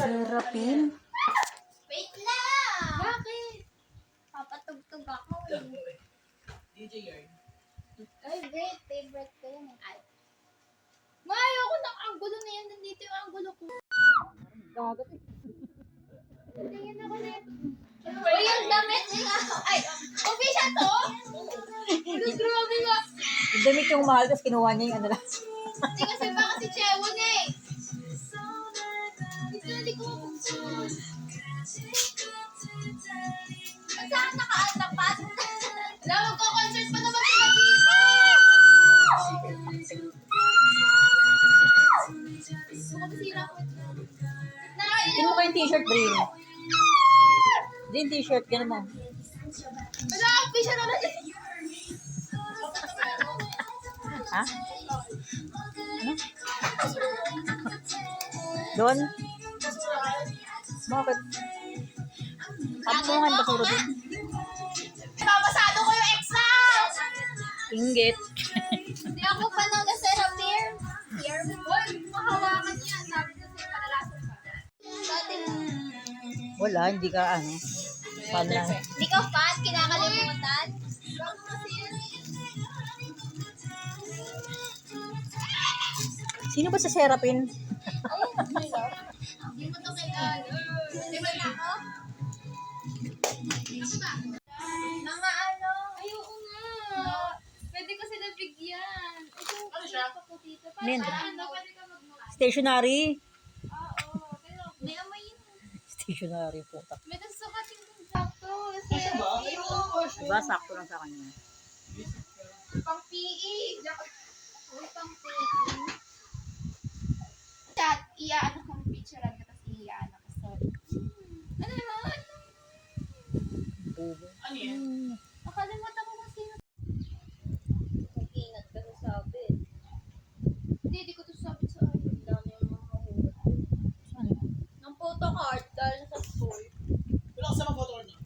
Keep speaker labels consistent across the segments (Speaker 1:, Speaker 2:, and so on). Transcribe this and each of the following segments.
Speaker 1: Serapin?
Speaker 2: Wait lang! Bakit? Papatugtog ako eh.
Speaker 3: DJ Yard.
Speaker 2: Ay, wait. Favorite ko yan eh. Ay. Mayo ko ng anggulo na yan. Nandito yung anggulo ko.
Speaker 1: Gagat eh.
Speaker 2: Tingin ako na yan. Uy, yung damit niya. Ay, official to? Ano, grabe nga.
Speaker 1: Yung damit yung mahal, tapos kinuha niya yung ano lang.
Speaker 2: Hindi kasi baka si Chewon eh. Hindi ko mapagsun. At saan nakaatapat? Alam, magko-concert pa naman sila dito. Makapasira ko ito.
Speaker 1: Sino ko yung t-shirt, Brin? Din t-shirt, gano'n mo.
Speaker 2: Wala, official na lang.
Speaker 1: Ha? Ano? Doon? Bakit? Kapungan ba suro din?
Speaker 2: Papasado ko yung extra!
Speaker 1: Inggit.
Speaker 2: Hindi ako pa ng Serapir. Here. Boy, mahawakan niya. Sabi ko sa'yo, malalason ka. Dati
Speaker 1: Wala, hindi ka ano. Fan lang.
Speaker 2: Hindi ka fan, kinakalimutan.
Speaker 1: Sino ba sa Serapin?
Speaker 2: Hindi mo to kailan. Di ba na ako? Mga ano? Ay, oo nga. Pwede kasi nabigyan. Ito, ano siya? Dito.
Speaker 1: Lindo.
Speaker 2: Ano, pwede ka magmukha.
Speaker 1: Stationary.
Speaker 2: Oo, pero may amoy yun.
Speaker 1: Stationary po.
Speaker 2: May nasukat yung sakto.
Speaker 1: Diba, sakto lang sa kanya.
Speaker 2: Pang PE. Uy, pang PE. Chat, iya-ano kong picture ka, tapos iya-ano ka. Sorry. Ano naman?
Speaker 1: Bobo.
Speaker 3: Ano yan?
Speaker 2: Nakalimutan ko kung sino.
Speaker 4: Ingat ka sa sabi.
Speaker 2: Hindi ko to sabi sa akin.
Speaker 4: Ang dami yung mga hugot.
Speaker 1: Saan?
Speaker 4: Ng photocard dahil sa school.
Speaker 3: Wala ka sa mga photocard na?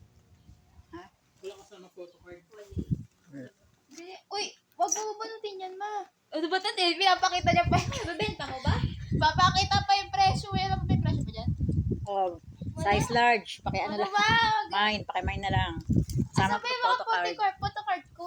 Speaker 1: Ha?
Speaker 3: Wala ka sa mga photocard.
Speaker 2: Hindi. Uy, wag mo banutin yan, ma.
Speaker 4: Ano ba ito? Pinapakita niya pa. Nabenta mo ba?
Speaker 2: Papakita pa yung presyo. Alam mo pa yung presyo ba dyan?
Speaker 1: Oh, size large. Paki ano
Speaker 2: Ano
Speaker 1: lang.
Speaker 2: ba?
Speaker 1: Mine. Paki mine na lang. Sama
Speaker 2: Asa
Speaker 1: ko
Speaker 2: pa yung mga
Speaker 1: photocard.
Speaker 2: photocard ko?